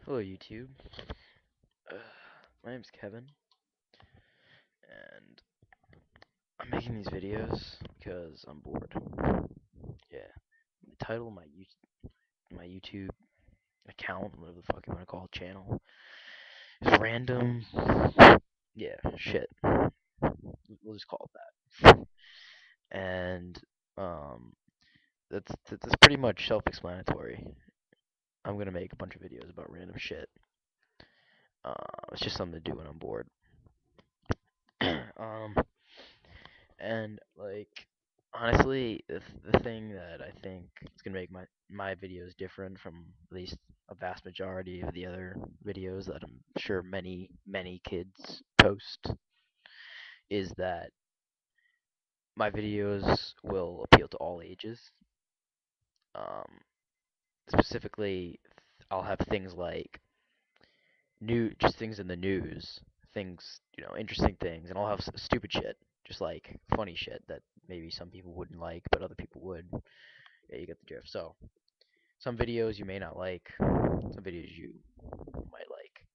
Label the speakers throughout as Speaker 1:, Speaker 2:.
Speaker 1: Hello, YouTube. Uh, my name's Kevin, and I'm making these videos because I'm bored. Yeah. The title of my YouTube account, whatever the fuck you want to call it, channel, is random. Yeah, shit. We'll just call it that. And um, that's pretty much self-explanatory. I'm gonna make a bunch of videos about random shit. Uh, it's just something to do when I'm bored. um, And like honestly, the thing that I think is gonna make my videos different from at least a vast majority of the other videos that I'm sure many kids post is that my videos will appeal to all ages. Um, Specifically, I'll have things like just things in the news, things interesting things, and I'll have stupid shit, just like funny shit that maybe some people wouldn't like, but other people would. Yeah, you get the drift. So some videos you may not like, some videos you might like.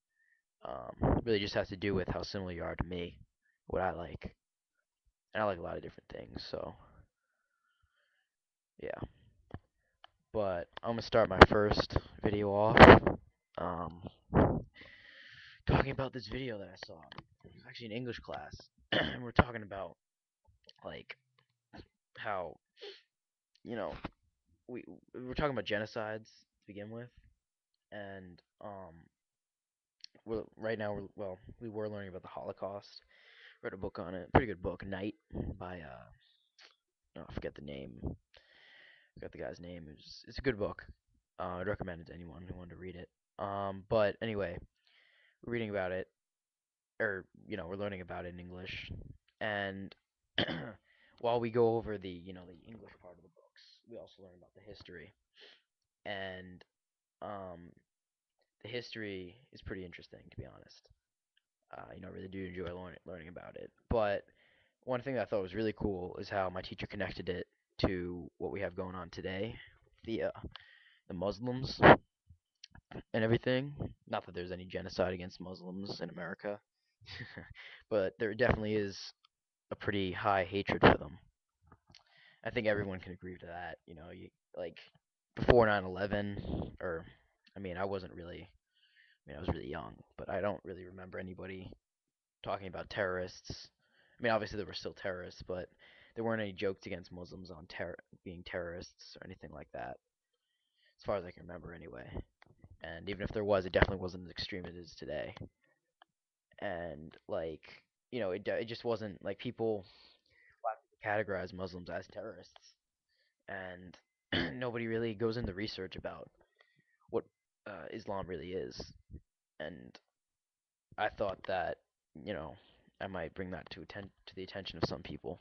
Speaker 1: Really just has to do with how similar you are to me, what I like, and I like a lot of different things. So yeah, but I'm gonna start my first video off, um, talking about this video that I saw. It was actually in English class, and we're talking about like how you know we were talking about genocides to begin with, and right now we were learning about the Holocaust. Read a book on it. Pretty good book, Night by oh, I forget the name. I forgot the guy's name. It's a good book. I'd recommend it to anyone who wanted to read it. But anyway, we're reading about it, or we're learning about it in English, and while we go over the English part of the books, we also learn about the history, and um, the history is pretty interesting to be honest. I really do enjoy learning about it. But one thing that I thought was really cool is how my teacher connected it to what we have going on today, the Muslims and everything. Not that there's any genocide against Muslims in America, but there definitely is a pretty high hatred for them. I think everyone can agree to that. You like before 9/11, or I mean, I wasn't really. I mean, I was really young, but I don't really remember anybody talking about terrorists. I mean, obviously there were still terrorists, but there weren't any jokes against Muslims on being terrorists or anything like that, as far as I can remember, anyway. And even if there was, it definitely wasn't as extreme as it is today. And like, it just wasn't like people categorize Muslims as terrorists, and nobody really goes into research about what Islam really is. And I thought that you know I might bring that to the attention of some people.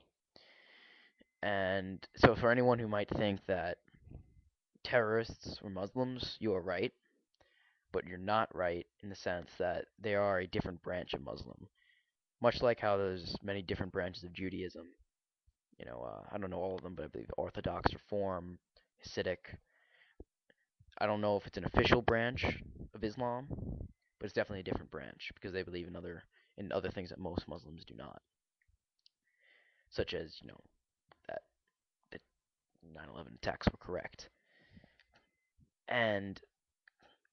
Speaker 1: And so, for anyone who might think that terrorists were Muslims, you are right, but you're not right in the sense that they are a different branch of Muslim. Much like how there's many different branches of Judaism. I don't know all of them, but I believe Orthodox, Reform, Hasidic. I don't know if it's an official branch of Islam, but it's definitely a different branch because they believe in other things that most Muslims do not, such as that the 9/11 attacks were correct. And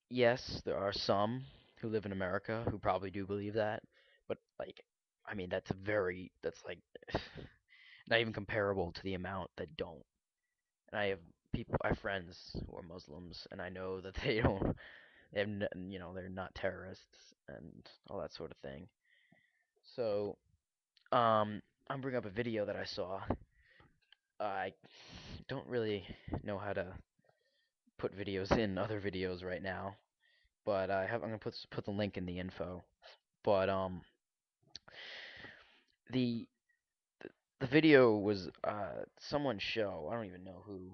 Speaker 1: yes, there are some who live in America who probably do believe that, but like, I mean, that's like not even comparable to the amount that don't. And I have friends who are Muslims, and I know that they don't, they have, they're not terrorists and all that sort of thing. So, I'm bringing up a video that I saw. I don't really know how to put videos in other videos right now, but I'm gonna put the link in the info. But the the video was someone's show. I don't even know who.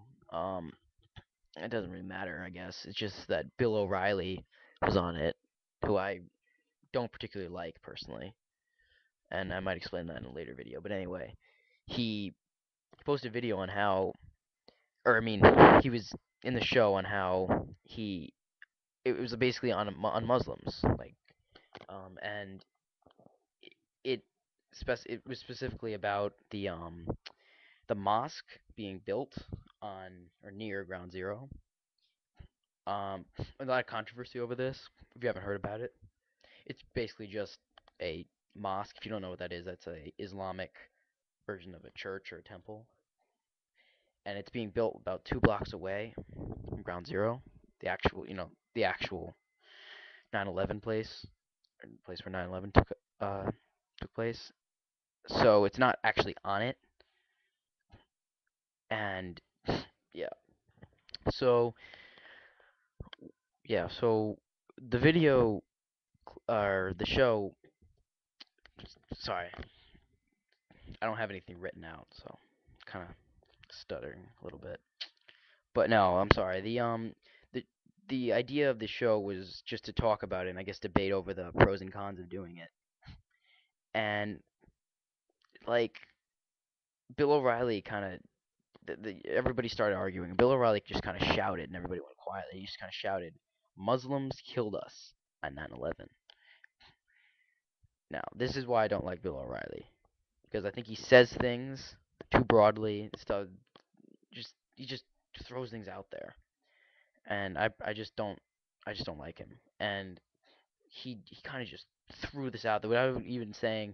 Speaker 1: It doesn't really matter, I guess. It's just that Bill O'Reilly was on it, who I don't particularly like personally, and I might explain that in a later video. But anyway, he posted a video on how, or I mean, he was in the show on how he. It was was basically on Muslims, like, and it it was specifically about the mosque being built on or near Ground Zero. A lot of controversy over this. If you haven't heard about it, it's basically just a mosque. If you don't know what that is, that's a Islamic version of a church or a temple, and it's being built about 2 blocks away from Ground Zero, the actual 9/11 place, or the place where 9/11 took place. So it's not actually on it, and yeah. So so the video or the show. Sorry, I don't have anything written out, so kind of stuttering a little bit. But no, I'm sorry. The the idea of the show was just to talk about it and I guess debate over the pros and cons of doing it. And like Bill O'Reilly kind of everybody started arguing. Bill O'Reilly just kind of shouted and everybody went quiet. He just kind of shouted, "Muslims killed us on 9/11." Now, this is why I don't like Bill O'Reilly because I think he says things too broadly. Stuff he just throws things out there. And I just don't like him. And he kind of just threw this out there without even saying,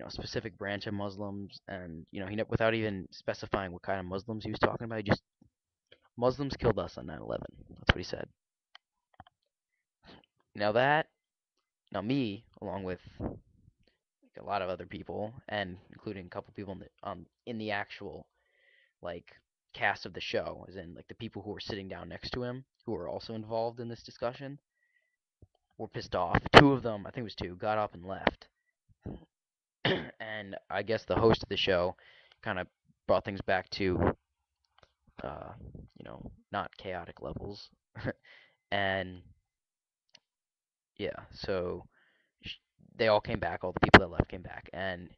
Speaker 1: specific branch of Muslims, and he without even specifying what kind of Muslims he was talking about. He just Muslims killed us on 9/11. That's what he said. Now that now me along with like, a lot of other people, and including a couple people in the actual like cast of the show, as in like the people who were sitting down next to him, who were also involved in this discussion, were pissed off. Two of them, I think it was two, got up and left. And I guess the host of the show kind of brought things back to, uh, not chaotic levels. And yeah, so sh- they all came back. All the people that left came back, and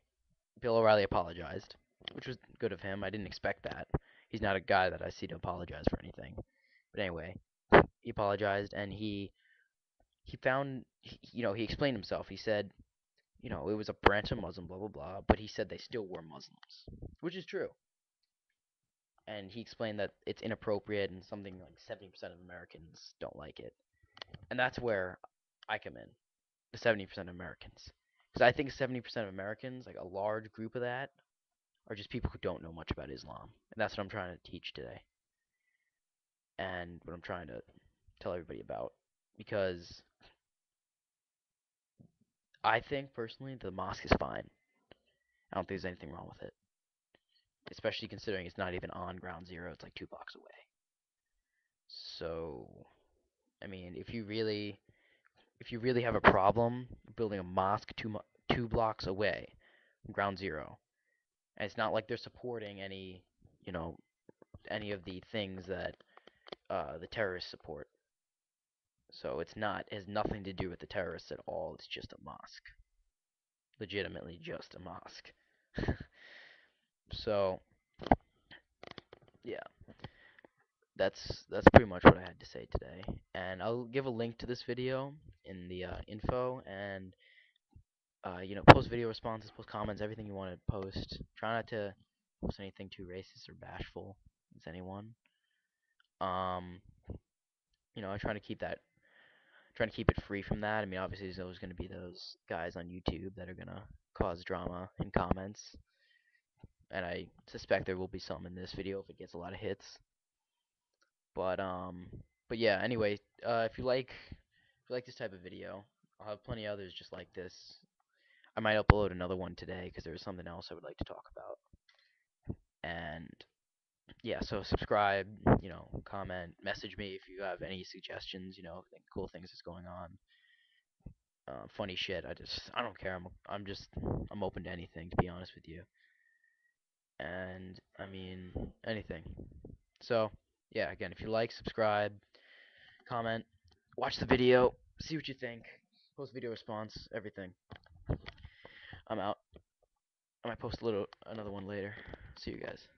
Speaker 1: Bill O'Reilly apologized, which was good of him. I didn't expect that. He's not a guy that I see to apologize for anything. But anyway, he apologized, and he found, he explained himself. He said, it was a branch of Muslim, blah blah blah, but he said they still were Muslims, which is true. And he explained that it's inappropriate and something like 70% of Americans don't like it. And that's where I come in, the 70% of Americans. Because I think 70% of Americans, like a large group of that, are just people who don't know much about Islam. And that's what I'm trying to teach today. And what I'm trying to tell everybody about. Because I think, personally, the mosque is fine. I don't think there's anything wrong with it. Especially considering it's not even on Ground Zero, it's like 2 blocks away. So, I mean, if you really have a problem building a mosque 2 blocks away from Ground Zero, and it's not like they're supporting you know, any of the things that the terrorists support. So it has nothing to do with the terrorists at all. It's just a mosque, legitimately just a mosque. So yeah, that's pretty much what I had to say today. And I'll give a link to this video in the info, and post video responses, post comments, everything you want to post. Try not to post anything too racist or bashful as anyone. Um, I trying to keep it free from that. I mean, obviously, there's always going to be those guys on YouTube that are gonna cause drama in comments, and I suspect there will be some in this video if it gets a lot of hits. But but yeah. Anyway, if you like this type of video, I'll have plenty of others just like this. I might upload another one today because there was something else I would like to talk about. And yeah, so subscribe, comment, message me if you have any suggestions, cool things that's going on, funny shit. I don't care. I'm open to anything to be honest with you. And I mean anything. So yeah, again, if you like, subscribe, comment, watch the video, see what you think, post video response, everything. I'm out. I might post another one later. See you guys.